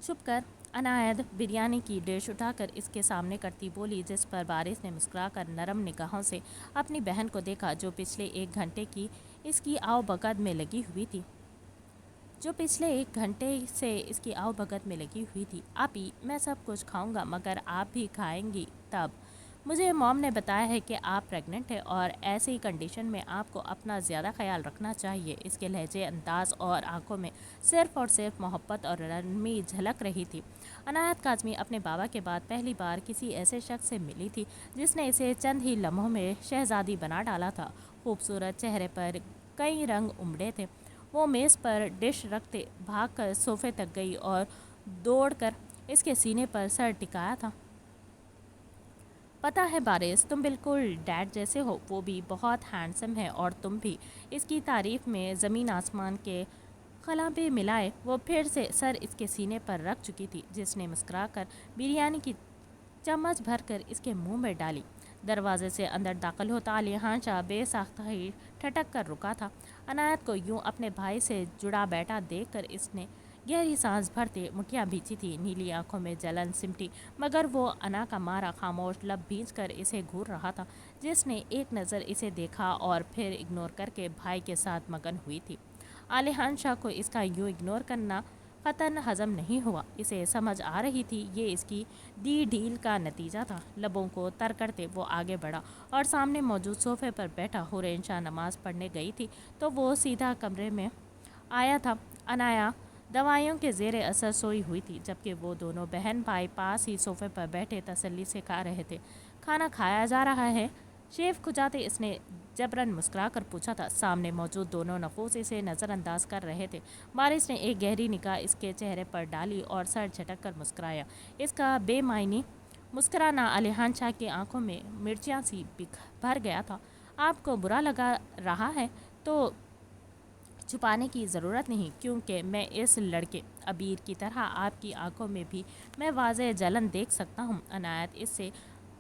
چھپ کر عنایت بریانی کی ڈش اٹھا کر اس کے سامنے کرتی بولی، جس پر بارش نے مسکرا کر نرم نگاہوں سے اپنی بہن کو دیکھا، جو پچھلے 1 گھنٹے کی اس کی آؤ بھگت میں لگی ہوئی تھی۔ آپی، میں سب کچھ کھاؤں گا، مگر آپ بھی کھائیں گی تب؟ مجھے موم نے بتایا ہے کہ آپ پریگننٹ ہیں اور ایسی کنڈیشن میں آپ کو اپنا زیادہ خیال رکھنا چاہیے۔ اس کے لہجے، انداز اور آنکھوں میں صرف اور صرف محبت اور نرمی جھلک رہی تھی۔ عنایت کاظمی اپنے بابا کے بعد پہلی بار کسی ایسے شخص سے ملی تھی جس نے اسے چند ہی لمحوں میں شہزادی بنا ڈالا تھا۔ خوبصورت چہرے پر کئی رنگ امڑے تھے۔ وہ میز پر ڈش رکھتے بھاگ کر صوفے تک گئی اور دوڑ کر اس کے سینے پر سر ٹکایا تھا۔ پتہ ہے بارش، تم بالکل ڈیڈ جیسے ہو، وہ بھی بہت ہینڈسم ہے، اور تم بھی۔ اس کی تعریف میں زمین آسمان کے خلا ملائے وہ پھر سے سر اس کے سینے پر رکھ چکی تھی، جس نے مسکرا کر بریانی کی چمچ بھر کر اس کے منہ میں ڈالی۔ دروازے سے اندر داخل ہوتا عالیحان شاہ بے ساختہ ہی ٹھٹک کر رکا تھا۔ عنایت کو یوں اپنے بھائی سے جڑا بیٹھا دیکھ کر اس نے گہری سانس بھرتے مٹھیاں بھینچی تھی۔ نیلی آنکھوں میں جلن سمٹی، مگر وہ انا کا مارا خاموش لب بھینچ کر اسے گھور رہا تھا، جس نے ایک نظر اسے دیکھا اور پھر اگنور کر کے بھائی کے ساتھ مگن ہوئی تھی۔ عالیحان شاہ کو اس کا یوں اگنور کرنا قطعاً ہضم نہیں ہوا۔ اسے سمجھ آ رہی تھی یہ اس کی دی ڈھیل کا نتیجہ تھا۔ لبوں کو تر کرتے وہ آگے بڑھا اور سامنے موجود صوفے پر بیٹھا۔ حورین شاہ نماز پڑھنے گئی تھی تو وہ سیدھا کمرے میں آیا تھا۔ انایا دوائیوں کے زیر اثر سوئی ہوئی تھی، جبکہ وہ دونوں بہن بھائی پاس ہی صوفے پر بیٹھے تسلی سے کھا رہے تھے۔ کھانا کھایا جا رہا ہے؟ شیف کھجاتے اس نے جبراً مسکرا کر پوچھا تھا۔ سامنے موجود دونوں نفوس اسے نظر انداز کر رہے تھے۔ بارش نے ایک گہری نگاہ اس کے چہرے پر ڈالی اور سر جھٹک کر مسکرایا۔ اس کا بے معنی مسکرانا عالیحان شاہ کی آنکھوں میں مرچیاں سی بھر گیا تھا۔ آپ کو برا لگا رہا ہے تو چھپانے کی ضرورت نہیں، کیونکہ میں اس لڑکے عبیر کی طرح آپ کی آنکھوں میں بھی میں واضح جلن دیکھ سکتا ہوں۔ عنایت اس سے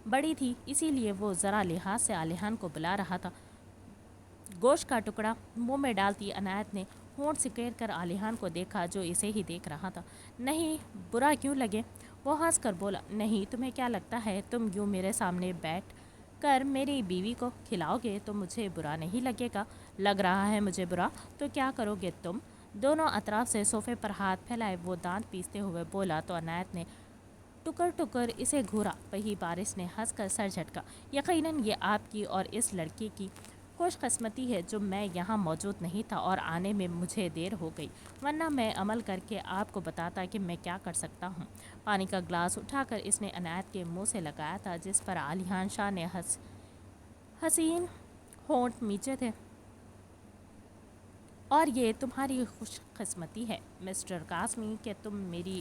بڑی تھی، اسی لیے وہ ذرا لحاظ سے عالیحان کو بلا رہا تھا۔ گوشت کا ٹکڑا منہ میں ڈالتی عنایت نے ہونٹ سکیڑ کر عالیحان کو دیکھا، جو اسے ہی دیکھ رہا تھا۔ نہیں، برا کیوں لگے؟ وہ ہنس کر بولا۔ نہیں، تمہیں کیا لگتا ہے تم یوں میرے سامنے بیٹھ کر میری بیوی کو کھلاؤ گے تو مجھے برا نہیں لگے گا؟ لگ رہا ہے مجھے برا، تو کیا کرو گے تم؟ دونوں اطراف سے صوفے پر ہاتھ پھیلائے وہ دانت پیستے ہوئے بولا تو عنایت نے ٹکر ٹکر اسے گھورا۔ وہی بارش نے ہنس کر سر جھٹکا۔ یقیناً یہ آپ کی اور اس لڑکی کی خوش قسمتی ہے جو میں یہاں موجود نہیں تھا اور آنے میں مجھے دیر ہو گئی، ورنہ میں عمل کر کے آپ کو بتاتا کہ میں کیا کر سکتا ہوں۔ پانی کا گلاس اٹھا کر اس نے عنایت کے منہ سے لگایا تھا، جس پر عالیحان شاہ نے حسین ہونٹ میچے تھے۔ اور یہ تمہاری خوش قسمتی ہے مسٹر قاسمی کہ تم میری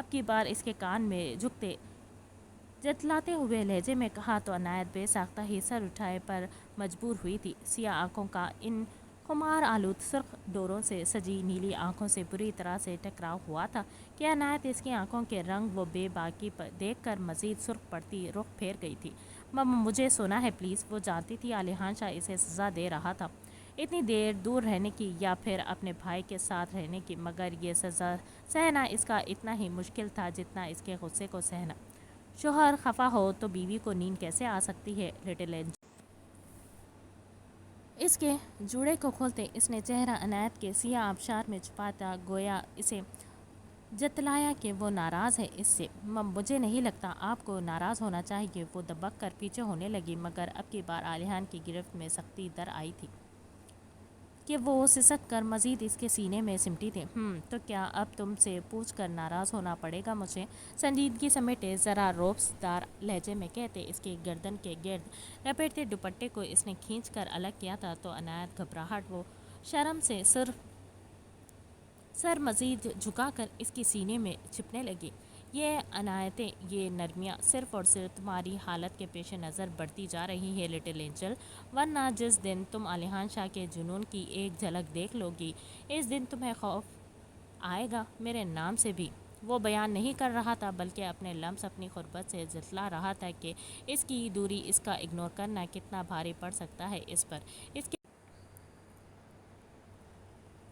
اب کی بار اس کے کان میں جھکتے جتلاتے ہوئے لہجے میں کہا تو عنایت بے ساختہ ہی سر اٹھائے پر مجبور ہوئی تھی۔ سیاہ آنکھوں کا ان خمار آلود سرخ ڈوروں سے سجی نیلی آنکھوں سے بری طرح سے ٹکراؤ ہوا تھا کہ عنایت اس کی آنکھوں کے رنگ و بے باکی پر دیکھ کر مزید سرخ پڑتی رخ پھیر گئی تھی۔ مجھے سونا ہے پلیز۔ وہ جانتی تھی علیحان شاہ اسے سزا دے رہا تھا اتنی دیر دور رہنے کی یا پھر اپنے بھائی کے ساتھ رہنے کی، مگر یہ سزا سہنا اس کا اتنا ہی مشکل تھا جتنا اس کے غصے کو سہنا۔ شوہر خفا ہو تو بیوی کو نیند کیسے آ سکتی ہے؟ لٹل اینجل اس کے جوڑے کو کھولتے اس نے چہرہ عنایت کے سیاہ آبشار میں چھپاتا گویا اسے جتلایا کہ وہ ناراض ہے اس سے۔ مجھے نہیں لگتا آپ کو ناراض ہونا چاہیے۔ وہ دبک کر پیچھے ہونے لگی، مگر اب کی بار علیحان کی گرفت میں سختی در آئی تھی کہ وہ سسک کر مزید اس کے سینے میں سمٹی تھی۔ تو کیا اب تم سے پوچھ کر ناراض ہونا پڑے گا مجھے؟ سنجیدگی سمیٹے ذرا روبس دار لہجے میں کہتے اس کی گردن کے گرد لپیٹتے دوپٹے کو اس نے کھینچ کر الگ کیا تھا تو عنایت گھبراہٹ و شرم سے سر مزید جھکا کر اس کی سینے میں چھپنے لگی۔ یہ عنایتیں، یہ نرمیاں صرف اور صرف تمہاری حالت کے پیش نظر بڑھتی جا رہی ہے لٹل اینجل، ورنہ جس دن تم علیحان شاہ کے جنون کی ایک جھلک دیکھ لو گی اس دن تمہیں خوف آئے گا میرے نام سے بھی۔ وہ بیان نہیں کر رہا تھا بلکہ اپنے لمس اپنی غربت سے جتلا رہا تھا کہ اس کی دوری، اس کا اگنور کرنا کتنا بھاری پڑ سکتا ہے اس پر۔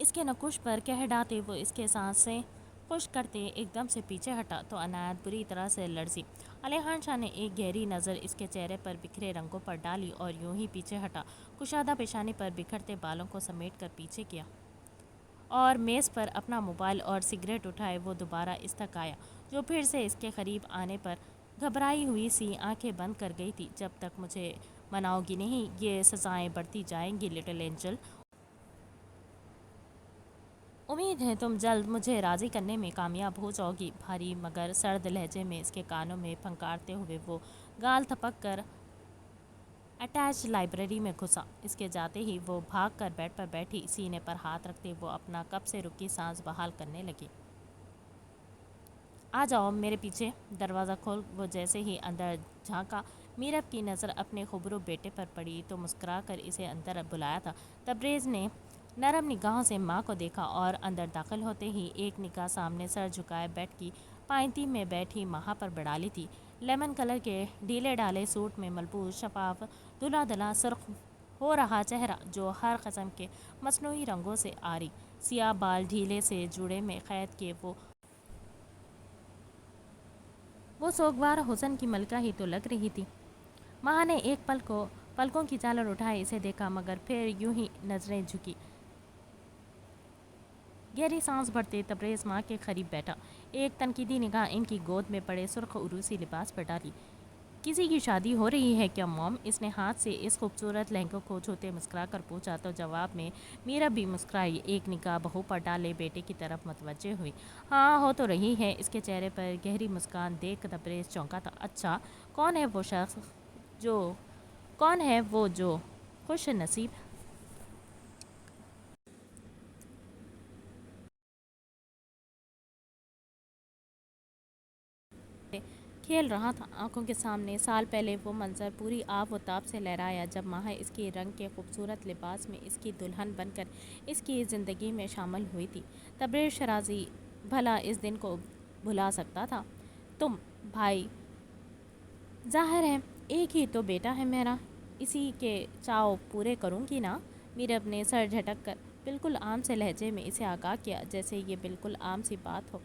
اس کے نکوش پر کہہ ڈاتے وہ اس کے سانسیں خشک کرتے ایک دم سے پیچھے ہٹا تو عنایت بری طرح سے لرزی۔ علیحان شاہ نے ایک گہری نظر اس کے چہرے پر بکھرے رنگوں پر ڈالی اور یوں ہی پیچھے ہٹا، کشادہ پیشانی پر بکھرتے بالوں کو سمیٹ کر پیچھے کیا اور میز پر اپنا موبائل اور سگریٹ اٹھائے وہ دوبارہ اس تک آیا جو پھر سے اس کے قریب آنے پر گھبرائی ہوئی سی آنکھیں بند کر گئی تھی۔ جب تک مجھے مناؤ گی نہیں یہ سزائیں بڑھتی جائیں گی لٹل اینجل۔ امید ہے تم جلد مجھے راضی کرنے میں کامیاب ہو جاؤ گی۔ بھاری مگر سرد لہجے میں اس کے کانوں میں پھنکارتے ہوئے وہ گال تھپک کر اٹیچ لائبریری میں گھسا۔ اس کے جاتے ہی وہ بھاگ کر بیڈ پر بیٹھی، سینے پر ہاتھ رکھتے وہ اپنا کب سے رکی سانس بحال کرنے لگی۔ آ جاؤ میرے پیچھے۔ دروازہ کھول وہ جیسے ہی اندر جھانکا، میرب کی نظر اپنے خبرو بیٹے پر پڑی تو مسکرا کر اسے اندر بلایا تھا۔ تبریز نے نرم نگاہوں سے ماں کو دیکھا اور اندر داخل ہوتے ہی ایک نگاہ سامنے سر جھکائے بیڈ کی پائنتی میں بیٹھی ماہا پر بڑھا لی تھی۔ لیمن کلر کے ڈھیلے ڈھالے سوٹ میں ملبوس، شفاف دھلا دھلا سرخ ہو رہا چہرہ جو ہر قسم کے مصنوعی رنگوں سے عاری، سیاہ بال ڈھیلے سے جوڑے میں قید کے وہ سوگوار حسن کی ملکہ ہی تو لگ رہی تھی۔ ماں نے ایک پلکوں کی چادر اٹھائے اسے دیکھا، مگر پھر یوں ہی نظریں جھکی۔ گہری سانس بھرتے تبریز ماں کے قریب بیٹھا، ایک تنقیدی نگاہ ان کی گود میں پڑے سرخ عروسی لباس پر ڈالی۔ کسی کی شادی ہو رہی ہے کیا موم؟ اس نے ہاتھ سے اس خوبصورت لہنگے کو چھوتے مسکرا کر پوچھا تو جواب میں میرب بھی مسکرائی، ایک نگاہ بہو پر ڈالے بیٹے کی طرف متوجہ ہوئی۔ ہاں ہو تو رہی ہے۔ اس کے چہرے پر گہری مسکان دیکھ تبریز چونکا تھا۔ اچھا کون ہے وہ جو خوش نصیب کھیل رہا تھا آنکھوں کے سامنے؟ سال پہلے وہ منظر پوری آب و تاب سے لہرایا جب ماہ اس کی رنگ کے خوبصورت لباس میں اس کی دلہن بن کر اس کی زندگی میں شامل ہوئی تھی۔ تبریز شرازی بھلا اس دن کو بھلا سکتا تھا؟ تم بھائی ظاہر ہے ایک ہی تو بیٹا ہے میرا، اسی کے چاؤ پورے کروں گی نا؟ میرب نے سر جھٹک کر بالکل عام سے لہجے میں اسے آگاہ کیا جیسے یہ بالکل عام سی بات ہو۔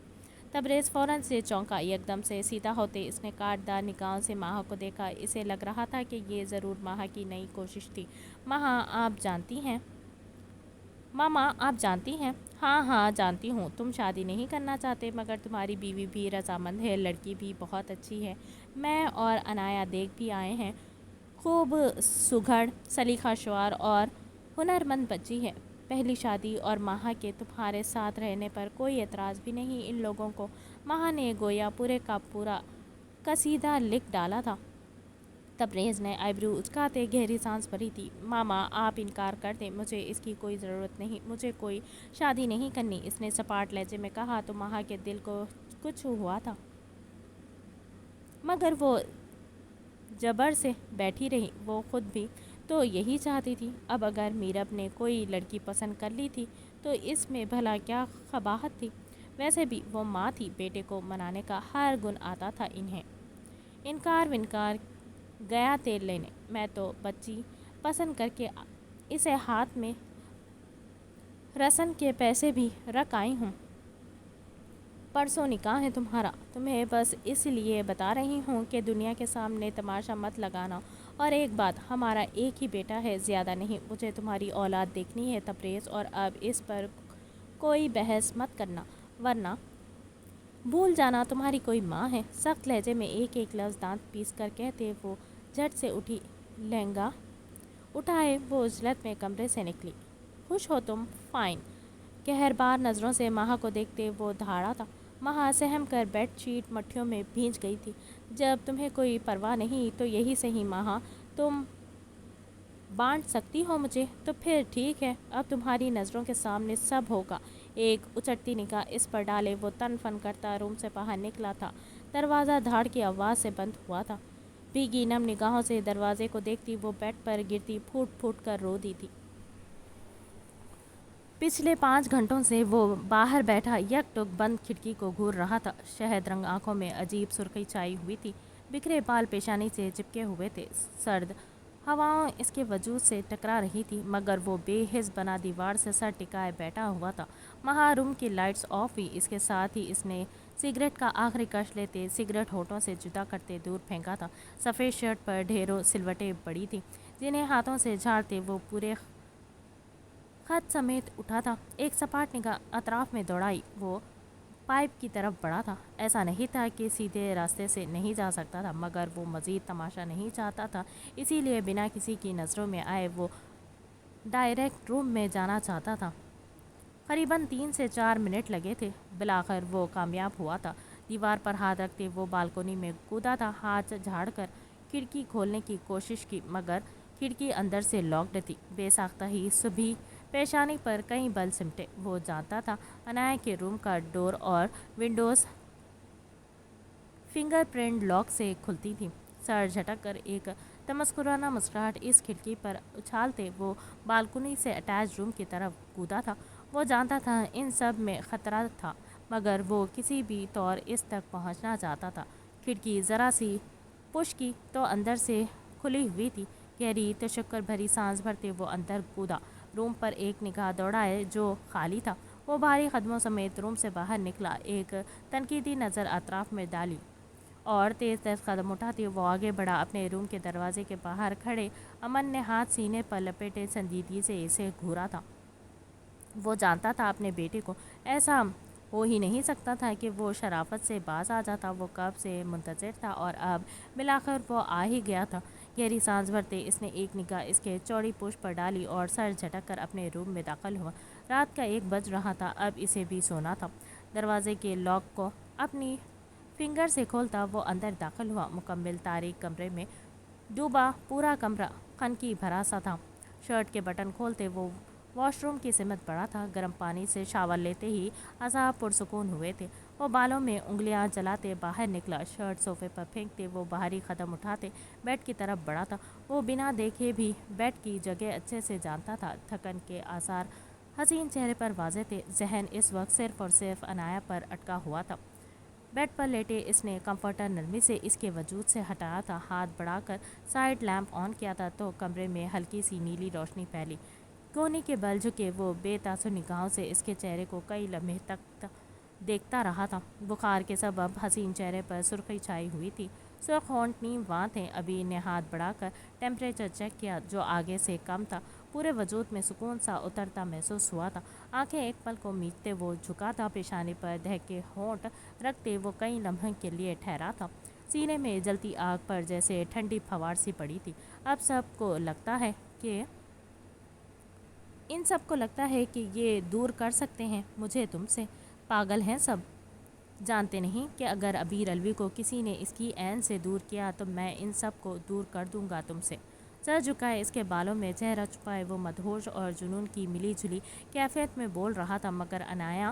تبریز فوراً سے چونکا، یک دم سے سیدھا ہوتے اس نے کاٹ دار نگاہوں سے ماہ کو دیکھا۔ اسے لگ رہا تھا کہ یہ ضرور ماہ کی نئی کوشش تھی۔ ماما آپ جانتی ہیں؟ ہاں جانتی ہوں، تم شادی نہیں کرنا چاہتے مگر تمہاری بیوی بھی رضامند ہے، لڑکی بھی بہت اچھی ہے، میں اور عنایت دیکھ بھی آئے ہیں، خوب سگھڑ سلیقہ شعور اور ہنرمند بچی ہے۔ پہلی شادی اور ماہ کے تمہارے ساتھ رہنے پر کوئی اعتراض بھی نہیں ان لوگوں کو۔ ماہ نے گویا پورے کا پورا قصیدہ لکھ ڈالا تھا۔ تبریز نے آئیبرو اچکاتے گہری سانس بھری تھی۔ ماما آپ انکار کر دیں، مجھے اس کی کوئی ضرورت نہیں، مجھے کوئی شادی نہیں کرنی، اس نے سپاٹ لہجے میں کہا تو ماہ کے دل کو کچھ ہوا تھا، مگر وہ جبر سے بیٹھی رہی۔ وہ خود بھی تو یہی چاہتی تھی۔ اب اگر میرب نے کوئی لڑکی پسند کر لی تھی تو اس میں بھلا کیا قباحت تھی؟ ویسے بھی وہ ماں تھی، بیٹے کو منانے کا ہر گن آتا تھا انہیں۔ انکار ونکار گیا تیل لینے، میں تو بچی پسند کر کے اسے ہاتھ میں رسن کے پیسے بھی رکھ آئی ہوں۔ پرسوں نکاح ہے تمہارا، تمہیں بس اس لیے بتا رہی ہوں کہ دنیا کے سامنے تماشا مت لگانا۔ اور ایک بات، ہمارا ایک ہی بیٹا ہے، زیادہ نہیں۔ مجھے تمہاری اولاد دیکھنی ہے تبریز، اور اب اس پر کوئی بحث مت کرنا، ورنہ بھول جانا تمہاری کوئی ماں ہے۔ سخت لہجے میں ایک ایک لفظ دانت پیس کر کہتے وہ جھٹ سے اٹھی، لہنگا اٹھائے وہ عجلت میں کمرے سے نکلی۔ خوش ہو تم؟ فائن۔ قہربار نظروں سے مہا کو دیکھتے وہ دھاڑا تھا۔ مہا سہم کر بیڈ شیٹ مٹھیوں میں بھیج گئی تھی۔ جب تمہیں کوئی پرواہ نہیں تو یہی صحیح مہا، تم بانٹ سکتی ہو مجھے، تو پھر ٹھیک ہے، اب تمہاری نظروں کے سامنے سب ہوگا۔ ایک اچٹتی نگاہ اس پر ڈالے وہ تن فن کرتا روم سے باہر نکلا تھا۔ دروازہ دھاڑ کی آواز سے بند ہوا تھا۔ بھیگی نم نگاہوں سے دروازے کو دیکھتی وہ بیڈ پر گرتی پھوٹ پھوٹ کر رو دی تھی۔ پچھلے 5 گھنٹوں سے وہ باہر بیٹھا یک ٹک بند کھڑکی کو گھور رہا تھا۔ شہد رنگ آنکھوں میں عجیب سرخی چھائی ہوئی تھی، بکھرے بال پیشانی سے چپکے ہوئے تھے، سرد ہواؤں اس کے وجود سے ٹکرا رہی تھی، مگر وہ بے حس بنا دیوار سے سر ٹکائے بیٹھا ہوا تھا۔ مہا روم کی لائٹس آف ہوئی، اس کے ساتھ ہی اس نے سگریٹ کا آخری کش لیتے سگریٹ ہونٹوں سے جدا کرتے دور پھینکا تھا۔ سفید شرٹ پر ڈھیروں سلوٹیں پڑی تھیں، جنہیں ہاتھوں سے جھاڑتے وہ پورے خط سمیت اٹھا تھا۔ ایک سپاٹ نگاہ اطراف میں دوڑائی، وہ پائپ کی طرف بڑھا تھا۔ ایسا نہیں تھا کہ سیدھے راستے سے نہیں جا سکتا تھا، مگر وہ مزید تماشا نہیں چاہتا تھا، اسی لیے بنا کسی کی نظروں میں آئے وہ ڈائریکٹ روم میں جانا چاہتا تھا۔ قریباً 3 سے 4 منٹ لگے تھے، بالآخر وہ کامیاب ہوا تھا۔ دیوار پر ہاتھ رکھتے وہ بالکونی میں کودا تھا، ہاتھ جھاڑ کر کھڑکی کھولنے کی کوشش کی، مگر کھڑکی اندر سے لاکڈ تھی۔ بے ساختہ ہی صبحی پیشانی پر کئی بل سمٹے۔ وہ جانتا تھا عنایہ کے روم کا ڈور اور ونڈوز فنگر پرنٹ لاک سے کھلتی تھی۔ سر جھٹک کر ایک تمسخرانہ مسکراہٹ اس کھڑکی پر اچھالتے وہ بالکونی سے اٹیچ روم کی طرف کودا تھا۔ وہ جانتا تھا ان سب میں خطرہ تھا، مگر وہ کسی بھی طور اس تک پہنچنا چاہتا تھا۔ کھڑکی ذرا سی پش کی تو اندر سے کھلی ہوئی تھی۔ گہری تشکر بھری سانس بھرتے وہ اندر کودا، روم پر ایک نگاہ دوڑائے جو خالی تھا۔ وہ بھاری قدموں سمیت روم سے باہر نکلا، ایک تنقیدی نظر اطراف میں ڈالی اور تیز تیز قدم اٹھاتے وہ آگے بڑھا۔ اپنے روم کے دروازے کے باہر کھڑے امن نے ہاتھ سینے پر لپیٹے سنجیدگی سے اسے گھورا تھا۔ وہ جانتا تھا اپنے بیٹے کو ایسا ہو ہی نہیں سکتا تھا کہ وہ شرافت سے باز آ جاتا۔ وہ کب سے منتظر تھا اور اب بالآخر وہ آ ہی گیا تھا۔ گہری سانس بھرتے اس نے ایک نگاہ اس کے چوڑی پوش پر ڈالی اور سر جھٹک کر اپنے روم میں داخل ہوا۔ رات کا 1 بج رہا تھا، اب اسے بھی سونا تھا۔ دروازے کے لاک کو اپنی فنگر سے کھولتا وہ اندر داخل ہوا۔ مکمل تاریک کمرے میں ڈوبا پورا کمرہ خنکی بھرا سا تھا۔ شرٹ کے بٹن کھولتے وہ واش روم کی سمت بڑھا تھا۔ گرم پانی سے شاور لیتے ہی اعصاب پرسکون ہوئے تھے۔ وہ بالوں میں انگلیاں جلاتے باہر نکلا، شرٹ صوفے پر پھینکتے وہ بھاری قدم اٹھاتے بیڈ کی طرف بڑھا تھا۔ وہ بنا دیکھے بھی بیڈ کی جگہ اچھے سے جانتا تھا، تھکن کے آثار حسین چہرے پر واضح تھے۔ ذہن اس وقت صرف اور صرف عنایہ پر اٹکا ہوا تھا۔ بیڈ پر لیٹے اس نے کمفرٹر نرمی سے اس کے وجود سے ہٹایا تھا، ہاتھ بڑھا کر سائیڈ لیمپ آن کیا تھا تو کمرے میں ہلکی سی نیلی روشنی پھیلی۔ کونی کے بل جھکے وہ بے تاثر نگاہوں سے اس کے چہرے کو کئی لمحے تک دیکھتا رہا تھا۔ بخار کے سبب حسین چہرے پر سرخی چھائی ہوئی تھی، سرخ ہونٹ نیم واں تھے۔ ابھی نے ہاتھ بڑھا کر ٹیمپریچر چیک کیا جو آگے سے کم تھا۔ پورے وجود میں سکون سا اترتا محسوس ہوا تھا۔ آنکھیں ایک پل کو میچتے وہ جھکا تھا، پیشانی پر دہکے ہونٹ رکھتے وہ کئی لمحوں کے لیے ٹھہرا تھا۔ سینے میں جلتی آگ پر جیسے ٹھنڈی پھوار سی پڑی تھی۔ اب سب کو لگتا ہے کہ ان سب کو لگتا ہے کہ یہ دور کر سکتے ہیں مجھے تم سے۔ پاگل ہیں سب، جانتے نہیں کہ اگر عبیر علوی کو کسی نے اس کی عین سے دور کیا تو میں ان سب کو دور کر دوں گا تم سے۔ سر جھکائے اس کے بالوں میں چہرہ چھپائے وہ مدہوش اور جنون کی ملی جلی کیفیت میں بول رہا تھا، مگر عنایہ